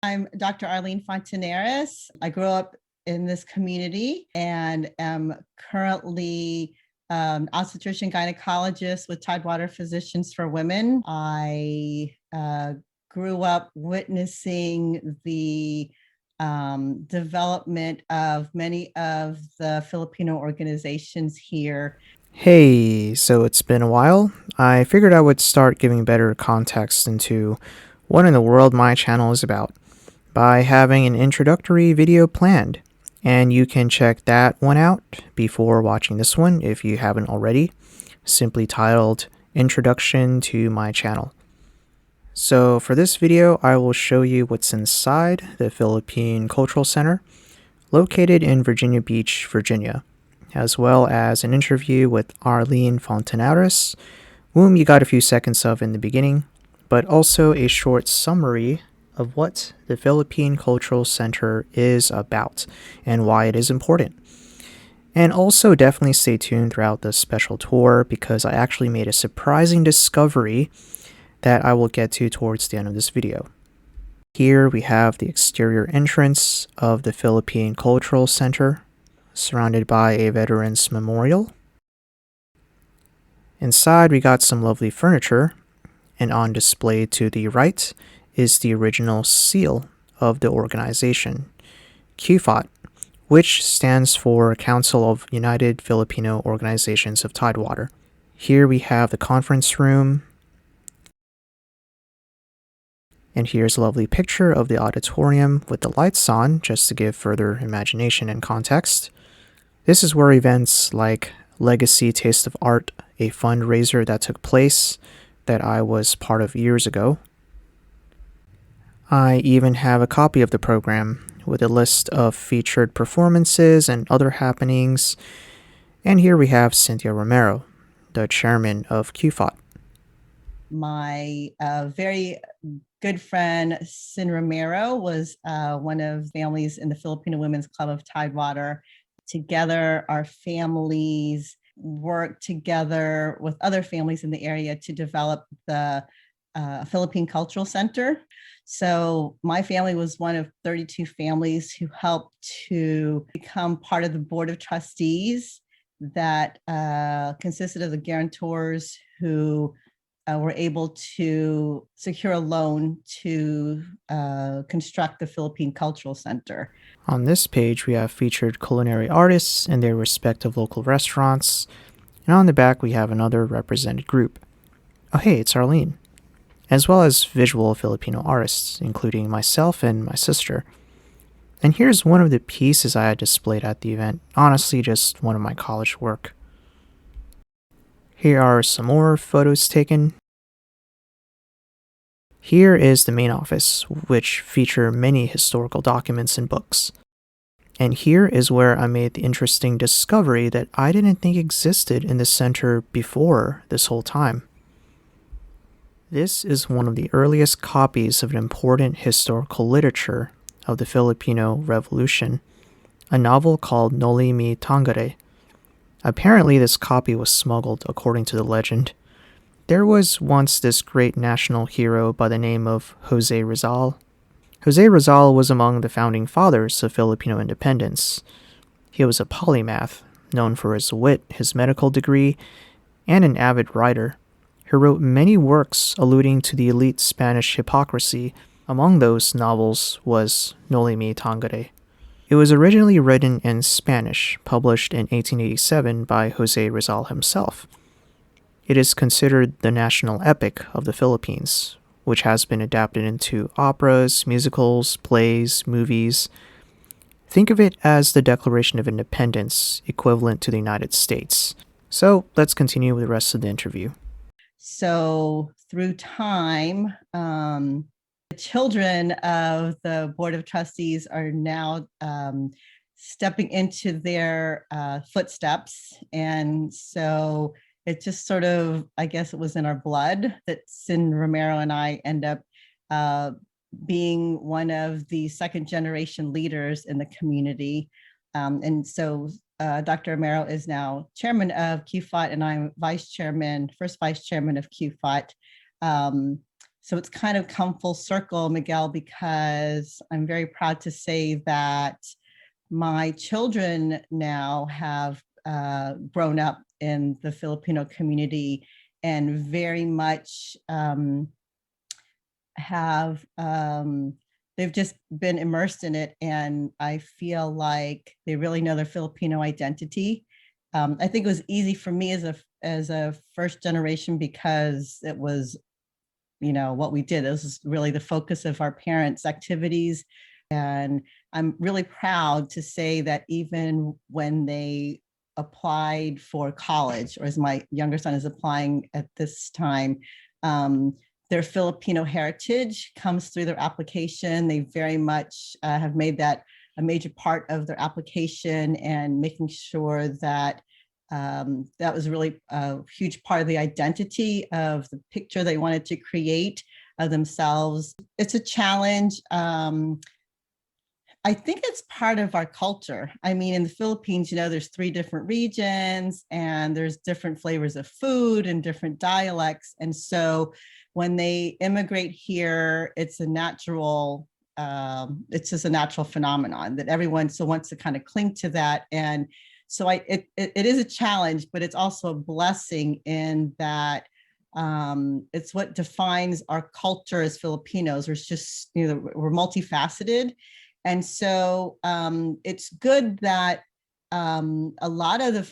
I'm Dr. Arlene Fontanares. I grew up in this community and am currently obstetrician gynecologist with Tidewater Physicians for Women. I grew up witnessing the development of many of the Filipino organizations here. Hey, so it's been a while. I figured I would start giving better context into what in the world my channel is about by having an introductory video planned. And you can check that one out before watching this one if you haven't already, simply titled Introduction to My Channel. So for this video, I will show you what's inside the Philippine Cultural Center, located in Virginia Beach, Virginia, as well as an interview with Arlene Fontanares, whom you got a few seconds of in the beginning, but also a short summary of what the Philippine Cultural Center is about and why it is important. And also definitely stay tuned throughout the special tour because I actually made a surprising discovery that I will get to towards the end of this video. Here we have the exterior entrance of the Philippine Cultural Center, surrounded by a veterans memorial. Inside we got some lovely furniture, and on display to the right is the original seal of the organization, CUFOT, which stands for Council of United Filipino Organizations of Tidewater. Here we have the conference room, and here's a lovely picture of the auditorium with the lights on, just to give further imagination and context. This is where events like Legacy Taste of Art, a fundraiser that took place that I was part of years ago. I even have a copy of the program with a list of featured performances and other happenings. And here we have Cynthia Romero, the chairman of CUFOT. My very good friend, Sin Romero, was one of the families in the Filipino Women's Club of Tidewater. Together, our families worked together with other families in the area to develop the Philippine Cultural Center. So my family was one of 32 families who helped to become part of the board of trustees that consisted of the guarantors who were able to secure a loan to construct the Philippine Cultural Center. On this page, we have featured culinary artists and their respective local restaurants. And on the back, we have another represented group. Oh, hey, it's Arlene. As well as visual Filipino artists, including myself and my sister. And here's one of the pieces I had displayed at the event. Honestly, just one of my college work. Here are some more photos taken. Here is the main office, which feature many historical documents and books. And here is where I made the interesting discovery that I didn't think existed in the center before this whole time. This is one of the earliest copies of an important historical literature of the Filipino Revolution, a novel called Noli Mi Tangere. Apparently this copy was smuggled, according to the legend. There was once this great national hero by the name of Jose Rizal. Jose Rizal was among the founding fathers of Filipino independence. He was a polymath, known for his wit, his medical degree, and an avid writer. He wrote many works alluding to the elite Spanish hypocrisy. Among those novels was Noli Mi Tangere. It was originally written in Spanish, published in 1887 by Jose Rizal himself. It is considered the national epic of the Philippines, which has been adapted into operas, musicals, plays, movies. Think of it as the Declaration of Independence, equivalent to the United States. So let's continue with the rest of the interview. So through time, the children of the Board of Trustees are now stepping into their footsteps. And so it just sort of, I guess it was in our blood that Sin Romero and I end up being one of the second generation leaders in the community. And so Dr. Romero is now chairman of CUFOT, and I'm first vice chairman of CUFOT. So it's kind of come full circle, Miguel, because I'm very proud to say that my children now have grown up in the Filipino community and very much have they've just been immersed in it, and I feel like they really know their Filipino identity. I think it was easy for me as a first generation because it was, you know, what we did. This is really the focus of our parents' activities. And I'm really proud to say that even when they applied for college, or as my younger son is applying at this time, their Filipino heritage comes through their application. They very much have made that a major part of their application, and making sure that that was really a huge part of the identity of the picture they wanted to create of themselves. It's a challenge. I think it's part of our culture. I mean, in the Philippines, you know, there's 3 different regions and there's different flavors of food and different dialects. And so when they immigrate here, it's just a natural phenomenon that everyone so wants to kind of cling to that. And so it is a challenge, but it's also a blessing in that it's what defines our culture as Filipinos. We're just, you know, we're multifaceted. And so it's good that a lot of the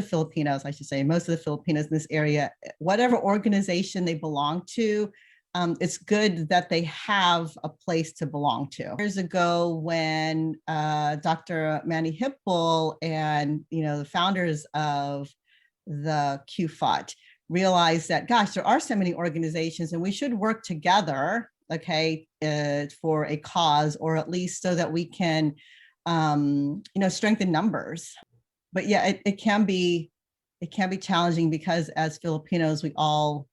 Filipinos, I should say, most of the Filipinos in this area, whatever organization they belong to, it's good that they have a place to belong to. Years ago, when Dr. Manny Hipple and, you know, the founders of the CUFOT realized that, gosh, there are so many organizations and we should work together, okay, for a cause, or at least so that we can, you know, strengthen numbers. But yeah, it can be challenging because as Filipinos, we all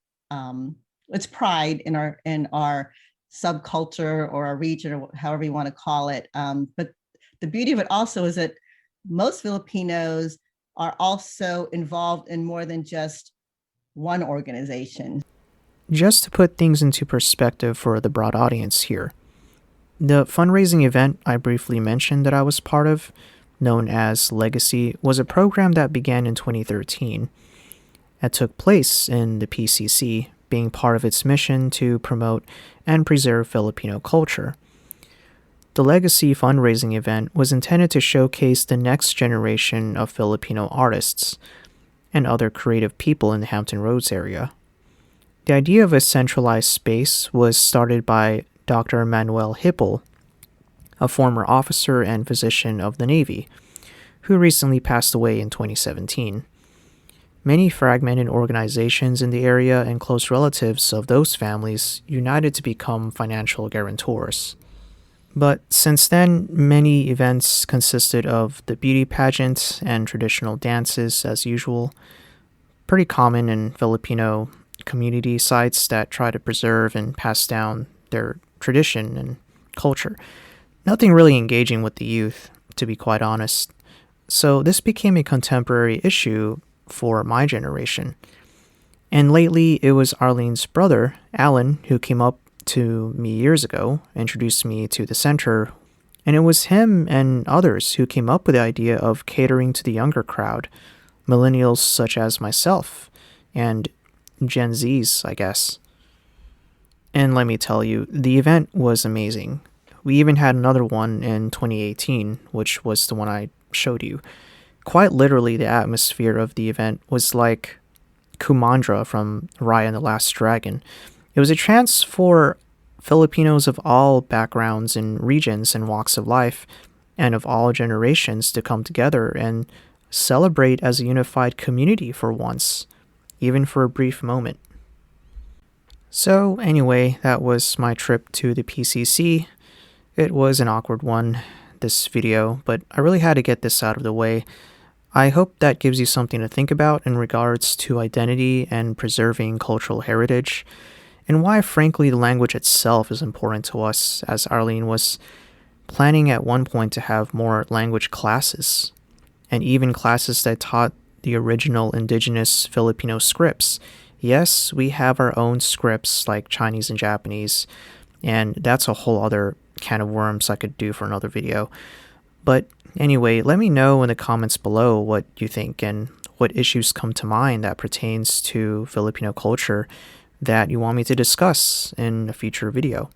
it's pride in our subculture or our region, or however you want to call it. But the beauty of it also is that most Filipinos are also involved in more than just one organization. Just to put things into perspective for the broad audience here, the fundraising event I briefly mentioned that I was part of, known as Legacy, was a program that began in 2013. It took place in the PCC, being part of its mission to promote and preserve Filipino culture. The Legacy fundraising event was intended to showcase the next generation of Filipino artists and other creative people in the Hampton Roads area. The idea of a centralized space was started by Dr. Manuel Hipple, a former officer and physician of the Navy, who recently passed away in 2017. Many fragmented organizations in the area and close relatives of those families united to become financial guarantors. But since then, many events consisted of the beauty pageant and traditional dances as usual, pretty common in Filipino community sites that try to preserve and pass down their tradition and culture. Nothing really engaging with the youth, to be quite honest. So this became a contemporary issue for my generation. And lately, it was Arlene's brother, Alan, who came up to me years ago, introduced me to the center, and it was him and others who came up with the idea of catering to the younger crowd, millennials such as myself, and Gen Zs, I guess. And let me tell you, the event was amazing. We even had another one in 2018, which was the one I showed you. Quite literally, the atmosphere of the event was like Kumandra from Raya and the Last Dragon. It was a chance for Filipinos of all backgrounds and regions and walks of life, and of all generations, to come together and celebrate as a unified community for once, even for a brief moment. So anyway, that was my trip to the PCC. It was an awkward one, this video, but I really had to get this out of the way. I hope that gives you something to think about in regards to identity and preserving cultural heritage, and why, frankly, the language itself is important to us, as Arlene was planning at one point to have more language classes, and even classes that taught the original indigenous Filipino scripts Yes, we have our own scripts like Chinese and Japanese, and that's a whole other can of worms I could do for another video. But anyway, let me know in the comments below what you think and what issues come to mind that pertains to Filipino culture that you want me to discuss in a future video.